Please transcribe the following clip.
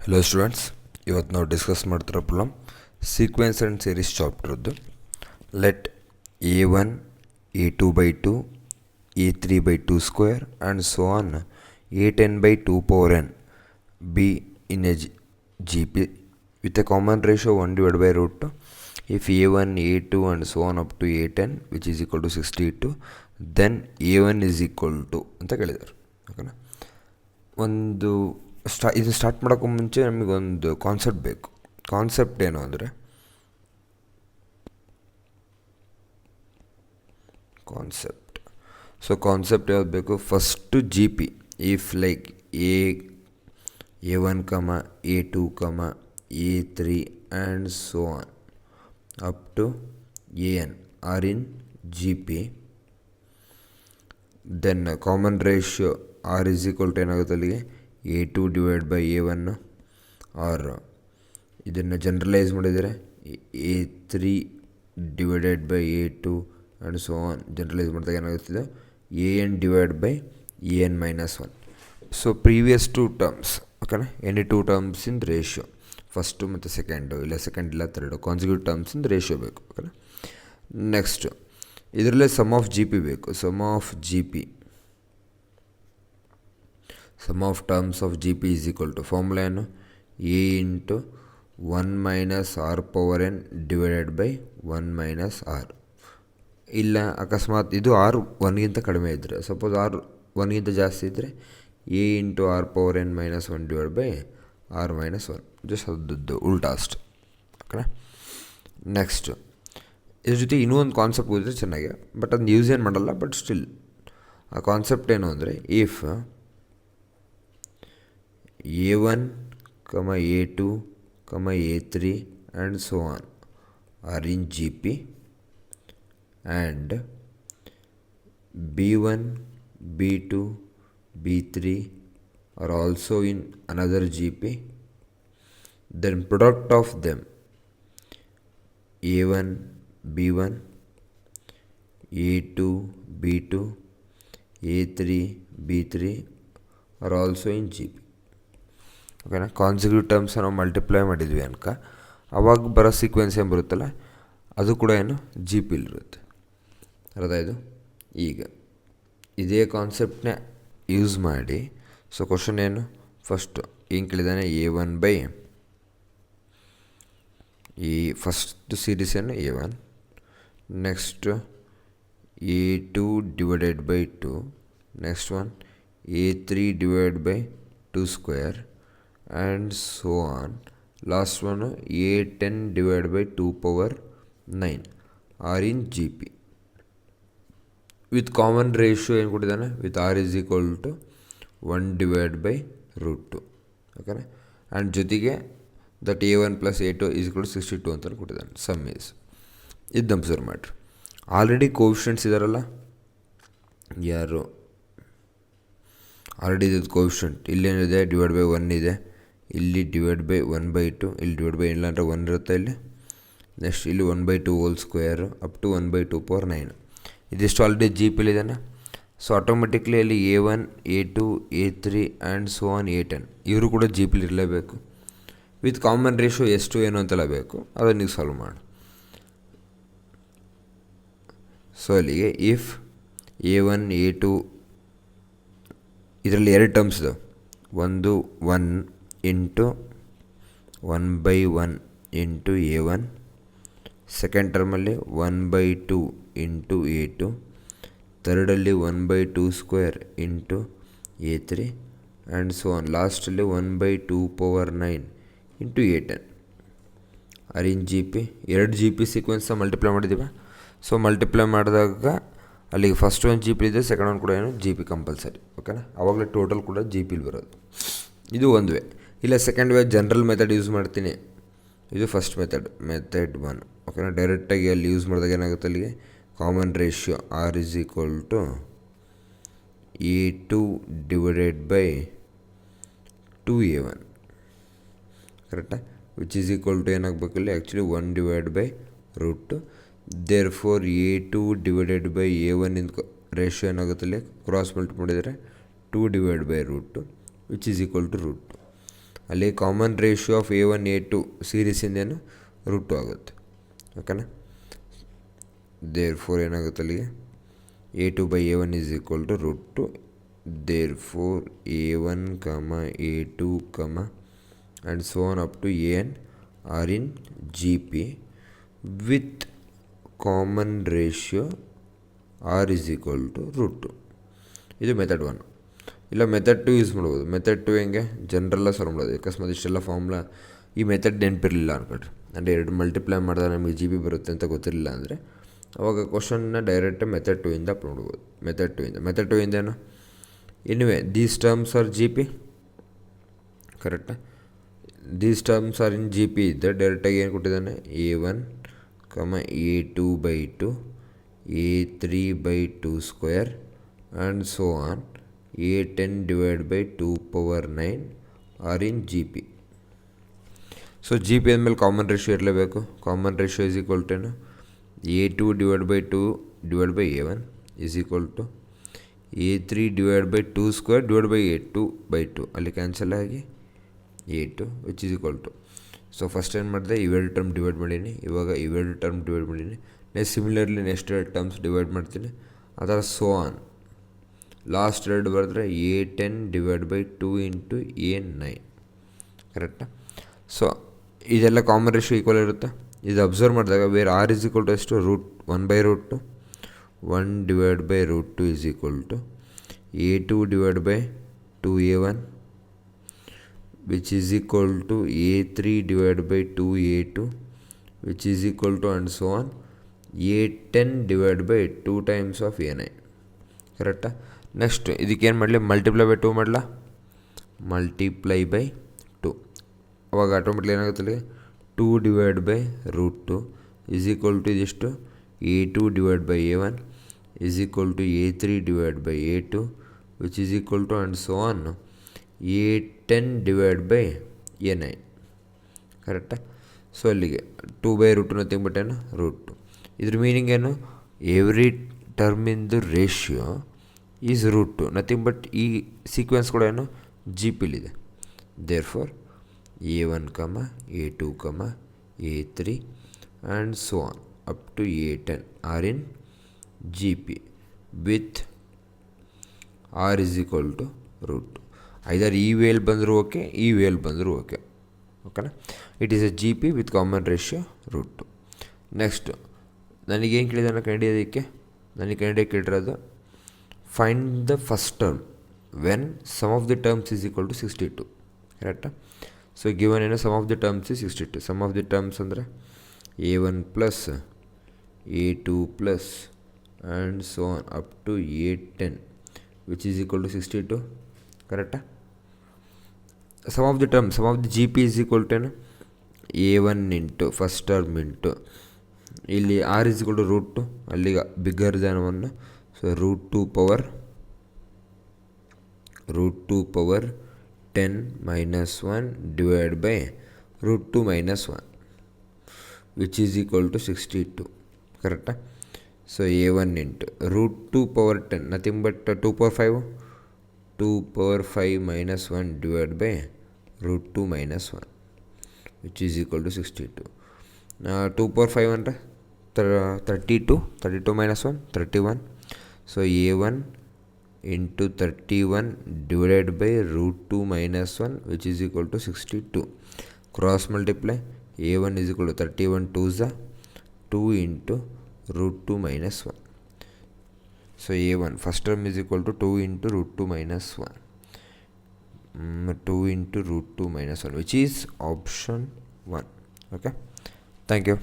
Hello students, ಇವತ್ತು ನಾವು discuss ಮಾಡ್ತಿರೋ ಪ್ರಾಬ್ಲಮ್ ಸೀಕ್ವೆನ್ಸ್ ಆ್ಯಂಡ್ ಸೀರೀಸ್ ಚಾಪ್ಟರ್ದು. Let a1 a2/2 a3/2 square and so on a10/2 power n be in a GP with a common ratio 1/√2 if a1 a2 and so on up to a10 which is equal to 62, then a1 is equal to ಅಂತ ಕೇಳಿದ್ದಾರೆ. ಓಕೆನಾ, ಇದು start ಮಾಡೋಕ್ಕೂ ಮುಂಚೆ ನಮಗೊಂದು concept ಬೇಕು. Concept ಏನು ಅಂದರೆ, ಕಾನ್ಸೆಪ್ಟ್ ಯಾವ್ದು ಬೇಕು? First G P. If like a1, a2, a3 and so on up to an are in G P, then common ratio R is equal to ಏನಾಗುತ್ತೆ ಅಲ್ಲಿಗೆ a2/a1, ಆರ್ ಇದನ್ನು ಜನರಲೈಸ್ ಮಾಡಿದರೆ a3/a2 and so on. Generalise ಮಾಡಿದಾಗ ಏನಾಗುತ್ತಿದೆ an/an-1. So previous two terms, ಓಕೆನಾ, any two terms in ratio, first ಮತ್ತು second, ಇಲ್ಲ second ಇಲ್ಲ third, consecutive terms in ratio ಬೇಕು. ಓಕೆನಾ, ನೆಕ್ಸ್ಟು ಇದರಲ್ಲೇ ಸಮ್ ಆಫ್ ಜಿ ಪಿ ಬೇಕು. Sum of terms of G P is equal to formula ಏನು? a into 1 - r/1 - r. ಇಲ್ಲ ಅಕಸ್ಮಾತ್ ಇದು r 1ಗಿಂತ ಕಡಿಮೆ ಇದ್ದರೆ, ಸಪೋಸ್ r 1ಗಿಂತ ಜಾಸ್ತಿ ಇದ್ದರೆ a into r/n - 1/r-1. Just ಅದದ್ದು ಉಲ್ಟಾ ಅಷ್ಟು. ಓಕೆನಾ, ನೆಕ್ಸ್ಟು ಇದ್ರ ಜೊತೆ ಇನ್ನೂ ಒಂದು ಕಾನ್ಸೆಪ್ಟ್ ಹೋದರೆ ಚೆನ್ನಾಗಿ, ಬಟ್ ಅದನ್ನ ಯೂಸ್ ಏನು ಮಾಡಲ್ಲ. ಬಟ್ ಸ್ಟಿಲ್ ಆ ಕಾನ್ಸೆಪ್ಟ್ ಏನು ಅಂದರೆ, if a1, a2, a3 and so on are in GP and b1, b2, b3 are also in another GP, then product of them a1, b1, a2, b2, a3, b3 are also in GP. ಓಕೆನಾ, consecutive terms ನಾವು multiply ಮಾಡಿದ್ವಿ ಅನ್ಕ, ಅವಾಗ ಬರೋ sequence ಏನು ಬರುತ್ತಲ್ಲ ಅದು ಕೂಡ ಏನು ಜಿ ಪಿಲಿರುತ್ತೆ. ಅರ್ಥ ಇದು. ಈಗ ಇದೇ ಕಾನ್ಸೆಪ್ಟನ್ನ ಯೂಸ್ ಮಾಡಿ, ಸೊ ಕ್ವಶನ್ ಏನು? ಫಸ್ಟು ಏನು ಕೇಳಿದ್ದಾನೆ? a1 ಈ ಫಸ್ಟ್ ಸೀರೀಸ್ ಏನು a1, next a2/2, next one a3/2 square and so on. Last one a10/2 power 9 are in GP with common ratio ಏನು ಕೊಟ್ಟಿದ್ದಾನೆ? with r is equal to 1/√2. ಓಕೆನಾ, and ಜೊತೆಗೆ that a1 + a2 is equal to 62 ಅಂತ ಕೊಟ್ಟಿದ್ದಾನೆ. Some is ಇದನ್ನ observe ಮಾಡಿರಿ. Already coefficients ಇದ್ದಾರಲ್ಲ, ಯಾರು ಆಲ್ರೆಡಿ ಇದು ಕೋಎಫಿಷಿಯೆಂಟ್ ಇಲ್ಲೇನಿದೆ? /1 ಇದೆ, ಇಲ್ಲಿ /1/2, ಇಲ್ಲಿ ಇಲ್ಲ ಅಂದರೆ 1 ಇರುತ್ತೆ ಇಲ್ಲಿ. ನೆಕ್ಸ್ಟ್ ಇಲ್ಲಿ 1/2 whole square up to 1/2 power 9. ಇದಿಷ್ಟು ಆಲ್ರೆಡಿ ಜಿ ಪಿಲಿದ್ದಾನೆ. ಸೊ ಆಟೋಮೆಟಿಕ್ಲಿ ಅಲ್ಲಿ a1, a2, a3 and so on a10 ಇವರು ಕೂಡ ಜಿ ಪಿಲಿ ಇರಲೇಬೇಕು. ವಿತ್ ಕಾಮನ್ ರೇಷಿಯೋ ಎಷ್ಟು ಏನು ಅಂತೆಲ್ಲ ಬೇಕು, ಅದನ್ನು ನೀವು ಸಾಲ್ವ್ ಮಾಡಿ. ಸೊ ಅಲ್ಲಿಗೆ ಇಫ್ a1, a2 ಇದರಲ್ಲಿ ಎರಡು ಟರ್ಮ್ಸ್ ಇದಾವೆ. ಒಂದು 1 ಇಂಟು 1/1 ಇಂಟು a1, ಸೆಕೆಂಡ್ ಟರ್ಮಲ್ಲಿ 1/2 ಇಂಟು a2, ಥರ್ಡಲ್ಲಿ 1/2 square into a3 and so on. ಲಾಸ್ಟಲ್ಲಿ 1/2 power 9 into a10 are in G P. ಎರಡು ಜಿ ಪಿ ಸೀಕ್ವೆನ್ಸ್ನ ಮಲ್ಟಿಪ್ಲೈ ಮಾಡಿದ್ದೀವಿ. ಸೊ ಮಲ್ಟಿಪ್ಲೈ ಮಾಡಿದಾಗ ಅಲ್ಲಿಗೆ ಫಸ್ಟ್ ಒಂದು ಜಿ ಪಿ ಇದೆ, ಸೆಕೆಂಡ್ ಒಂದು ಕೂಡ ಏನು ಜಿ ಪಿ ಕಂಪಲ್ಸರಿ. ಓಕೆನಾ, ಆವಾಗಲೇ ಟೋಟಲ್ ಕೂಡ ಜಿ ಪಿಲಿ ಬರೋದು. ಇದು ಒಂದು ವೇ. ಇಲ್ಲ second way general method use ಮಾಡ್ತೀನಿ. ಇದು ಫಸ್ಟ್ ಮೆಥಡ್ 1. ಓಕೆನಾ, ಡೈರೆಕ್ಟಾಗಿ ಅಲ್ಲಿ ಯೂಸ್ ಮಾಡಿದಾಗ ಏನಾಗುತ್ತೆ? ಅಲ್ಲಿಗೆ common ratio R is equal to a2/2a1, ಕರೆಕ್ಟಾ? ವಿಚ್ ಈಸ್ ಈಕ್ವಲ್ ಟು ಏನಾಗಬೇಕಲ್ಲಿ ಆ್ಯಕ್ಚುಲಿ 1/√2. ದೇರ್ ಫೋರ್ a2/a1 ಇಂದ ರೇಷಿಯೋ ಏನಾಗುತ್ತೆ? ಅಲ್ಲಿ ಕ್ರಾಸ್ ಮಲ್ಟಿ ಮಾಡಿದರೆ 2/√2 ವಿಚ್ ಈಸ್ ಈಕ್ವಲ್ ಟು √2. ಅಲ್ಲಿ common ratio of A1 A2 ಸೀರೀಸಿಂದೇನು ರೂಟ್ 2 ಆಗುತ್ತೆ. ಓಕೆನಾ. ದೇರ್ಫೋರ್ ಏನಾಗುತ್ತೆ ಅಲ್ಲಿಗೆ A2/A1 is equal to root 2. Therefore A1, A2, and so on up to AN are in GP with common ratio R is equal to root 2. ಇದು method 1. ಇಲ್ಲ method 2 use ಮಾಡ್ಬೋದು. Method 2 ಹೆಂಗೆ ಜನರಲ್ಲ solve ಮಾಡೋದು. ಅಕಸ್ಮಾತ್ ಇಷ್ಟೆಲ್ಲ formula ಈ method ನೆನಪಿರಲಿಲ್ಲ ಅನ್ಕೊಳ್ರಿ, ಅಂದರೆ 2 multiply ಮಾಡಿದಾಗ ನಮಗೆ GB ಬರುತ್ತೆ ಅಂತ ಗೊತ್ತಿರಲಿಲ್ಲ ಅಂದರೆ ಅವಾಗ ಕ್ವಶನ್ನ ಡೈರೆಕ್ಟ್ ಮೆಥಡ್ 2 ಇಂದ ನೋಡ್ಬೋದು. ಮೆಥಡ್ 2 ಇಂದ ಏನು anyway these terms are GP ಕರೆಕ್ಟಾ. These terms are in GP ಇದ್ದರೆ ಡೈರೆಕ್ಟಾಗಿ ಏನು ಕೊಟ್ಟಿದ್ದಾನೆ A1, A2/2, A3/2² and so on A10/2⁴ are in GP. So GP ಅಂದಮೇಲೆ ಕಾಮನ್ ರೇಷಿಯೋ ಇರಲೇಬೇಕು. Common ratio is equal to ಏನು A2/2/A1 is equal to A3/2² ಅಲ್ಲಿ cancel ಆಗಿ A2 which is equal to. So first ಏನು ಮಾಡಿದೆ ಇವೆರಡು term divide ಮಾಡೀನಿ, ಇವಾಗ ಇವೆರಡು ಟರ್ಮ್ ಡಿವೈಡ್ ಮಾಡೀನಿ. ನೆಕ್ಸ್ಟ್ ಸಿಮಿಲರ್ಲಿ ನೆಕ್ಸ್ಟ್ ಎರಡು ಟರ್ಮ್ಸ್ ಡಿವೈಡ್ ಮಾಡ್ತೀನಿ. ಅದರ ಸೋ ಆನ್ ಲಾಸ್ಟ್ ಎರಡು ಬರೆದ್ರೆ A10/2 ಇಂಟು A9 ಕರೆಕ್ಟಾ. ಸೊ ಇದೆಲ್ಲ ಕಾಮನ್ ರೇಷಿಯೋ ಈಕ್ವಲ್ ಇರುತ್ತೆ. ಇದು ಅಬ್ಸರ್ವ್ ಮಾಡಿದಾಗ where R is equal to ಎಷ್ಟು root 1/2 1/2 is equal to A2/2A1 which is equal to A3/2A2 which is equal to and so on A10/2 times of A9 ಕರೆಕ್ಟಾ. Next ಇದಕ್ಕೇನು ಮಾಡಲಿ multiply by 2 ಮಾಡಲ, multiply by 2 ಅವಾಗ automatic ಏನಾಗುತ್ತೆ ಅಲ್ಲಿ 2/2 is equal to ಇದಿಷ್ಟು A2/A1 is equal to A3/A2 which is equal to and so on A10/A9 ಕರೆಕ್ಟಾ. So ಅಲ್ಲಿಗೆ 2/√2 ನಥಿಂಗ್ ಬಟ್ ಏನು ರೂಟ್ 2. ಇದ್ರ ಮೀನಿಂಗ್ ಏನು ಎವ್ರಿ ಟರ್ಮಿಂದು ratio is root 2 nothing but ಈ ಸೀಕ್ವೆನ್ಸ್ ಕೂಡ ಏನು GPಲಿದೆ. Therefore A1, A2, A3 and so on up to A10 are in GP with R is equal to root 2. Either ಈ value ಬಂದರೂ ಓಕೆ, ಈ ವೇಲ್ ಬಂದರೂ ಓಕೆ. ಓಕೆನಾ. It is a GP with common ratio root 2. Next ನನಗೇನು ಕೇಳಿದಾನೆ ಕಂಡಿದ್ದಕ್ಕೆ, ನನಗೆ ಕಂಡಿದ್ದು ಕೇಳಿರೋದು find the first term when sum of the terms is equal to 62 ಕರೆಕ್ಟಾ. ಸೊ ಗಿವನ್ ಏನು sum of the terms is 62. Sum of the terms ಅಂದರೆ A1 plus A2 plus and so on up to A10 which is equal to 62 ಕರೆಕ್ಟಾ. Sum of the GP is equal to ಏನು A1 into first term into ಇಲ್ಲಿ R is equal to root 2 ಅಲ್ಲಿಗೆ bigger than 1. So root 2 power 10 minus 1 divide by root 2 minus 1 which is equal to 62 ಕರೆಕ್ಟಾ. So A1 into root 2 power 10 nothing but 2 power 5 minus 1 divide by root 2 minus 1 which is equal to 62. 2 power 5 ಅಂದರೆ 32 minus 1 31. So A1 into 31 divided by root 2 minus 1 which is equal to 62. Cross multiply A1 is equal to 31 2s 2 into root 2 minus 1. So A1 first term is equal to 2 into root 2 minus 1 2 into root 2 minus 1 which is option 1. Okay, thank you.